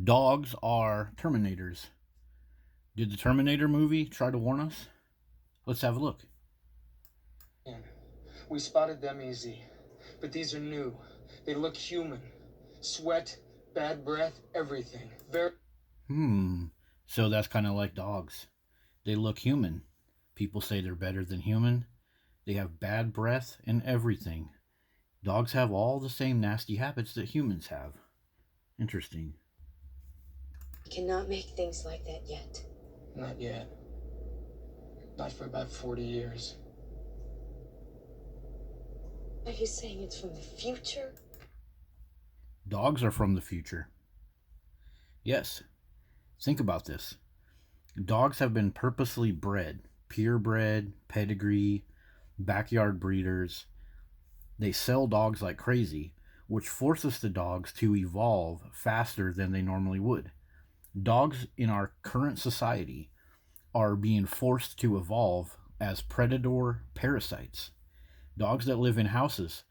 Dogs are Terminators. Did the Terminator movie try to warn us? Let's have a look. We spotted them easy, but these are new. They look human. Sweat, bad breath, everything. Very. So that's kind of like dogs. They look human. People say they're better than human. They have bad breath and everything. Dogs have all the same nasty habits that humans have. Interesting. You cannot make things like that yet. Not yet. Not for about 40 years. Are you saying it's from the future? Dogs are from the future. Yes. Think about this. Dogs have been purposely bred, purebred, pedigree, backyard breeders. They sell dogs like crazy, which forces the dogs to evolve faster than they normally would. Dogs in our current society are being forced to evolve as predator parasites. Dogs that live in houses,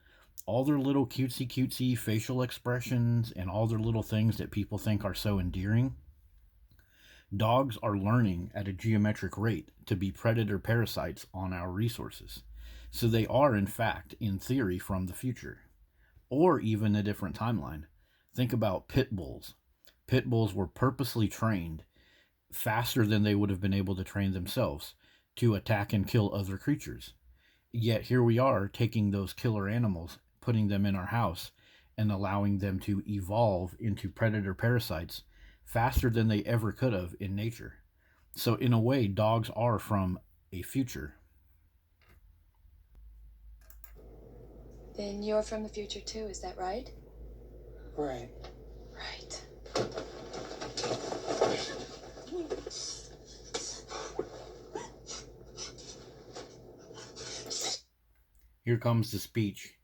all their little cutesy facial expressions and all their little things that people think are so endearing, dogs are learning at a geometric rate to be predator parasites on our resources. So they are, in fact, in theory, from the future, or even a different timeline. Think about pit bulls. Pit bulls were purposely trained faster than they would have been able to train themselves to attack and kill other creatures. Yet here we are taking those killer animals, putting them in our house, and allowing them to evolve into predator parasites faster than they ever could have in nature. So, in a way, dogs are from a future. Then you're from the future too, is that right? Right. Right. Here comes the speech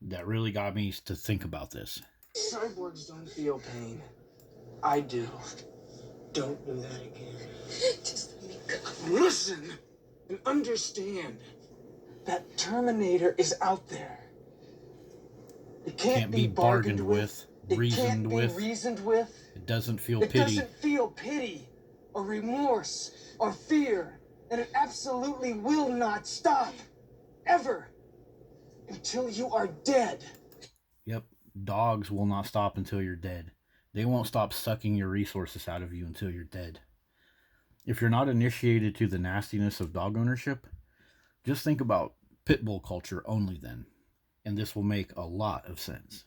that really got me to think about this. Cyborgs don't feel pain. I do. Don't do that again. Just let me go. Listen and understand. That Terminator is out there. It can't be bargained with. reasoned It can't with. be reasoned with. It doesn't feel It pity. doesn't feel pity or remorse or fear. And it absolutely will not stop. Ever. Until you are dead. Yep, dogs will not stop until you're dead. They won't stop sucking your resources out of you until you're dead. If you're not initiated to the nastiness of dog ownership, just think about pit bull culture only then, and this will make a lot of sense.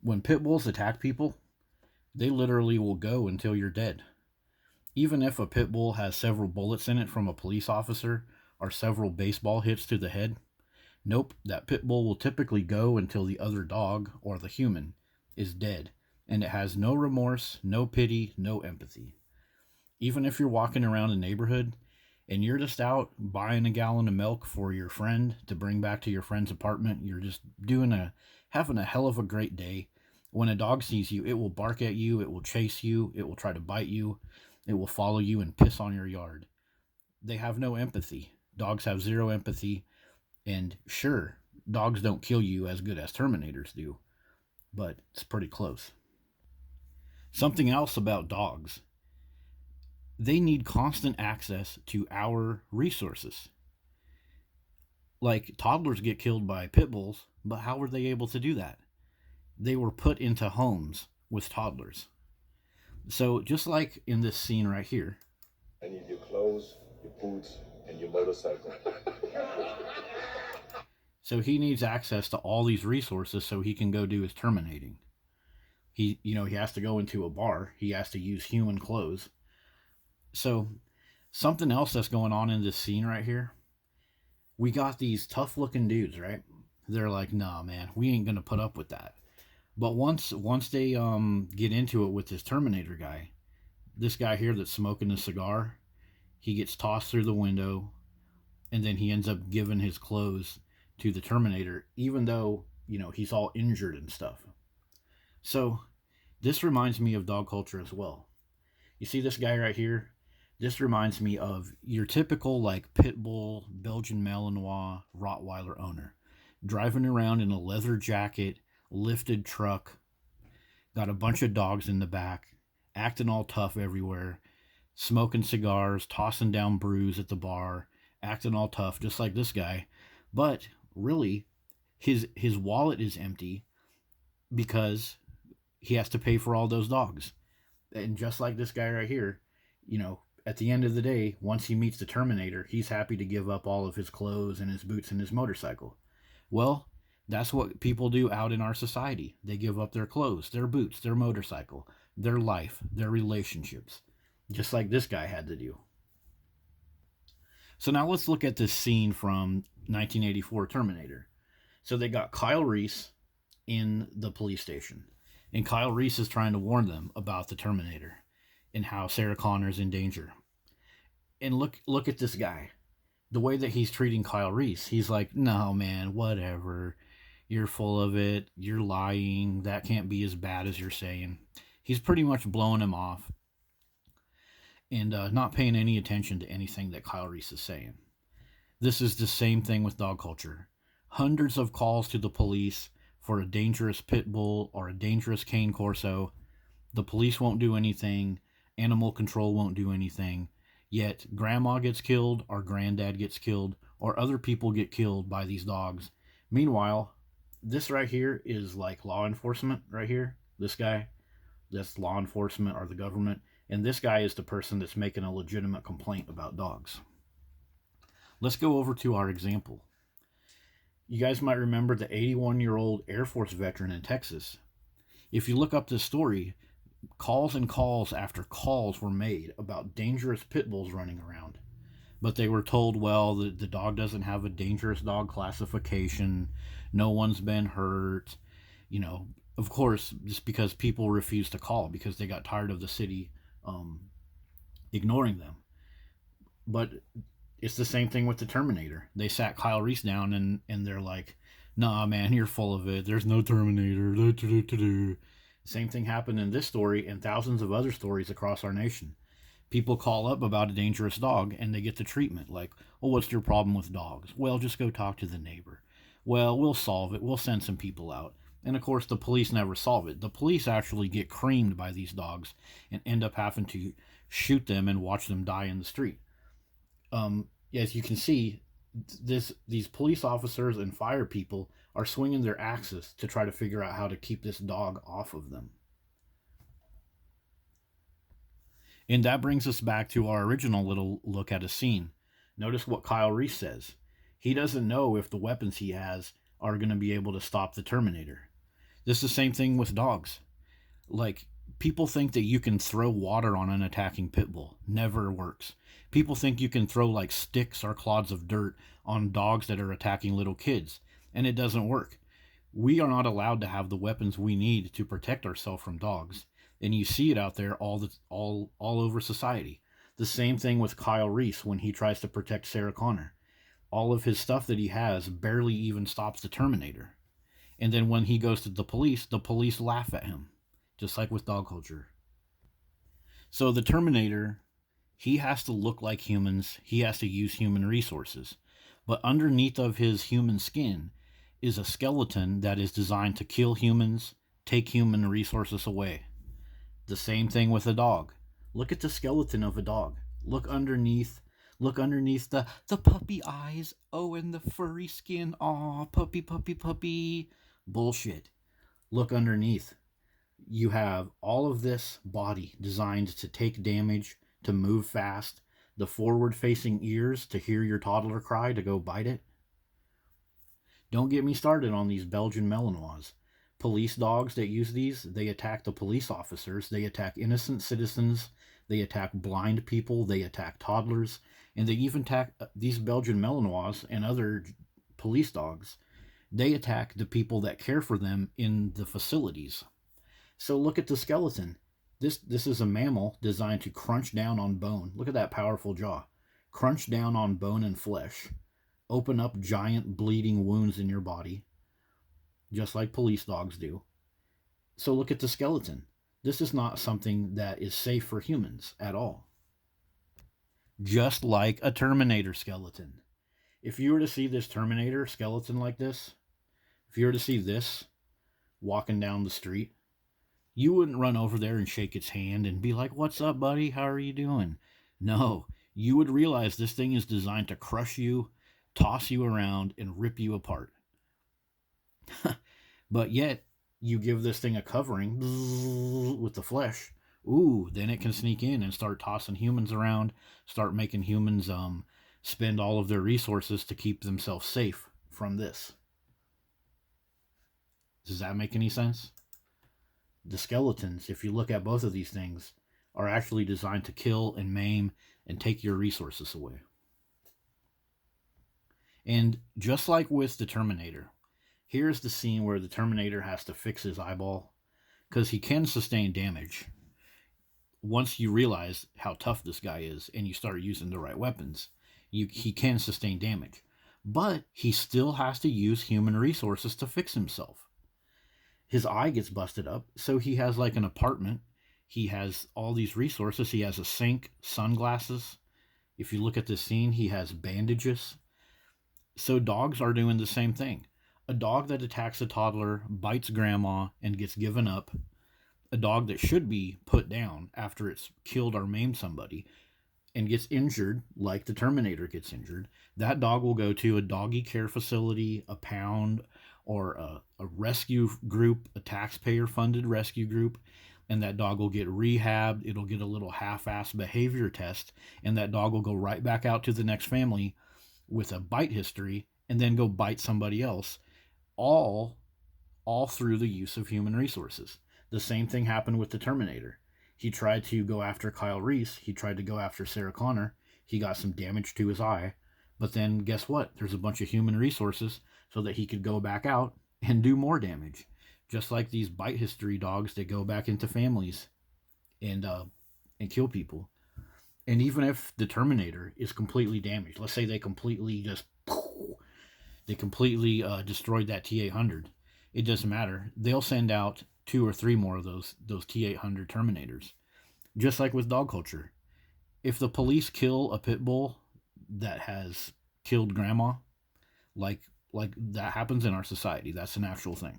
When pit bulls attack people, they literally will go until you're dead. Even if a pit bull has several bullets in it from a police officer or several baseball hits to the head, nope, that pit bull will typically go until the other dog, or the human, is dead, and it has no remorse, no pity, no empathy. Even if you're walking around a neighborhood and you're just out buying a gallon of milk for your friend to bring back to your friend's apartment, you're just having a hell of a great day. When a dog sees you, it will bark at you, it will chase you, it will try to bite you, it will follow you and piss on your yard. They have no empathy. Dogs have zero empathy. And sure, dogs don't kill you as good as Terminators do, but it's pretty close. Something else about dogs, they need constant access to our resources. Like toddlers get killed by pit bulls, but how were they able to do that? They were put into homes with toddlers. So just like in this scene right here, I need your clothes, your boots, and your motorcycle. so he needs access to all these resources so he can go do his terminating. He has to go into a bar. He has to use human clothes. So something else that's going on in this scene right here, we got these tough looking dudes, right? They're like, nah, man, we ain't gonna put up with that. But once they get into it with this Terminator guy, this guy here that's smoking a cigar, he gets tossed through the window, and then he ends up giving his clothes to the Terminator, even though he's all injured and stuff. So this reminds me of dog culture as well. You see this guy right here? This reminds me of your typical like pit bull, Belgian Malinois, Rottweiler owner, driving around in a leather jacket, lifted truck, got a bunch of dogs in the back, acting all tough everywhere, smoking cigars, tossing down brews at the bar, acting all tough, just like this guy. But really, his wallet is empty because he has to pay for all those dogs. And just like this guy right here, at the end of the day, once he meets the Terminator, he's happy to give up all of his clothes and his boots and his motorcycle. Well, that's what people do out in our society. They give up their clothes, their boots, their motorcycle, their life, their relationships, just like this guy had to do. So now let's look at this scene from 1984 Terminator. So they got Kyle Reese in the police station, and Kyle Reese is trying to warn them about the Terminator and how Sarah Connor's in danger. And look at this guy. The way that he's treating Kyle Reese, he's like, no, man, whatever. You're full of it. You're lying. That can't be as bad as you're saying. He's pretty much blowing him off and not paying any attention to anything that Kyle Reese is saying. This is the same thing with dog culture. Hundreds of calls to the police for a dangerous pit bull or a dangerous cane corso. The police won't do anything. Animal control won't do anything. Yet grandma gets killed, or granddad gets killed, or other people get killed by these dogs. Meanwhile, this right here is like law enforcement right here. This guy, that's law enforcement or the government. And this guy is the person that's making a legitimate complaint about dogs. Let's go over to our example. You guys might remember the 81-year-old Air Force veteran in Texas. If you look up this story, calls and calls after calls were made about dangerous pit bulls running around. But they were told, well, the dog doesn't have a dangerous dog classification. No one's been hurt. Of course, just because people refused to call because they got tired of the city ignoring them. But it's the same thing with the Terminator. They sat Kyle Reese down and they're like, nah, man, you're full of it. There's no Terminator. Same thing happened in this story and thousands of other stories across our nation. People call up about a dangerous dog and they get the treatment like, oh, what's your problem with dogs? Well, just go talk to the neighbor. Well, we'll solve it. We'll send some people out. And of course, the police never solve it. The police actually get creamed by these dogs and end up having to shoot them and watch them die in the street. As you can see, these police officers and fire people are swinging their axes to try to figure out how to keep this dog off of them. And that brings us back to our original little look at a scene. Notice what Kyle Reese says. He doesn't know if the weapons he has are going to be able to stop the Terminator. This is the same thing with dogs. Like, people think that you can throw water on an attacking pit bull. Never works. People think you can throw like sticks or clods of dirt on dogs that are attacking little kids, and it doesn't work. We are not allowed to have the weapons we need to protect ourselves from dogs, and you see it out there all over society. The same thing with Kyle Reese when he tries to protect Sarah Connor. All of his stuff that he has barely even stops the Terminator. And then when he goes to the police laugh at him, just like with dog culture. So the Terminator, he has to look like humans. He has to use human resources. But underneath of his human skin is a skeleton that is designed to kill humans, take human resources away. The same thing with a dog. Look at the skeleton of a dog. Look underneath the puppy eyes. Oh, and the furry skin. Aw, puppy, puppy, puppy. Bullshit. Look underneath. You have all of this body designed to take damage, to move fast, the forward-facing ears to hear your toddler cry to go bite it. Don't get me started on these Belgian Malinois. Police dogs that use these, they attack the police officers, they attack innocent citizens, they attack blind people, they attack toddlers, and they even attack these Belgian Malinois and other police dogs. They attack the people that care for them in the facilities. So look at the skeleton. This is a mammal designed to crunch down on bone. Look at that powerful jaw. Crunch down on bone and flesh. Open up giant bleeding wounds in your body, just like police dogs do. So look at the skeleton. This is not something that is safe for humans at all. Just like a Terminator skeleton. If you were to see this Terminator skeleton like this, if you were to see this walking down the street, You wouldn't run over there and shake its hand and be like, "What's up, buddy? How are you doing?" No, you would realize this thing is designed to crush you, toss you around, and rip you apart. But yet, you give this thing a covering with the flesh. Ooh, then it can sneak in and start tossing humans around, start making humans spend all of their resources to keep themselves safe from this. Does that make any sense? The skeletons, if you look at both of these things, are actually designed to kill and maim and take your resources away. And just like with the Terminator, here's the scene where the Terminator has to fix his eyeball because he can sustain damage. Once you realize how tough this guy is and you start using the right weapons, he can sustain damage. But he still has to use human resources to fix himself. His eye gets busted up, so he has like an apartment. He has all these resources. He has a sink, sunglasses. If you look at this scene, he has bandages. So dogs are doing the same thing. A dog that attacks a toddler, bites grandma, and gets given up. A dog that should be put down after it's killed or maimed somebody and gets injured, like the Terminator gets injured. That dog will go to a doggy care facility, a pound, or a rescue group, a taxpayer-funded rescue group, and that dog will get rehabbed. It'll get a little half-assed behavior test, and that dog will go right back out to the next family with a bite history and then go bite somebody else, all through the use of human resources. The same thing happened with the Terminator. He tried to go after Kyle Reese. He tried to go after Sarah Connor. He got some damage to his eye. But then guess what? There's a bunch of human resources so that he could go back out and do more damage. Just like these bite history dogs that go back into families and kill people. And even if the Terminator is completely damaged, let's say they completely destroyed that T-800, it doesn't matter. They'll send out 2 or 3 more of those T-800 Terminators. Just like with dog culture. If the police kill a pit bull that has killed grandma, like that happens in our society, that's an actual thing.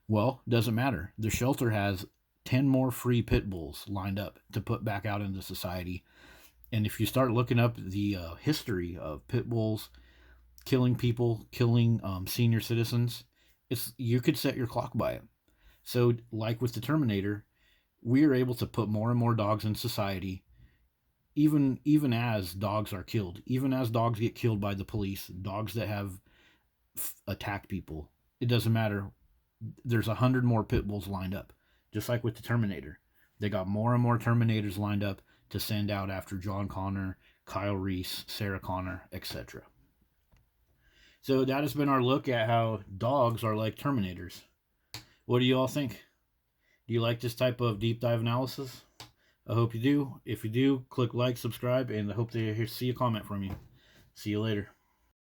Well, doesn't matter. The shelter has 10 more free pit bulls lined up to put back out into society. And if you start looking up the history of pit bulls killing people, killing senior citizens, you could set your clock by it. So, like with the Terminator, we are able to put more and more dogs in society, even as dogs are killed, even as dogs get killed by the police, dogs that have attacked people. It doesn't matter. There's 100 more pit bulls lined up, just like with the Terminator. They got more and more Terminators lined up to send out after John Connor, Kyle Reese, Sarah Connor, etc. So that has been our look at how dogs are like Terminators. What do you all think? Do you like this type of deep dive analysis? I hope you do. If you do, click like, subscribe, and I hope to see a comment from you. See you later.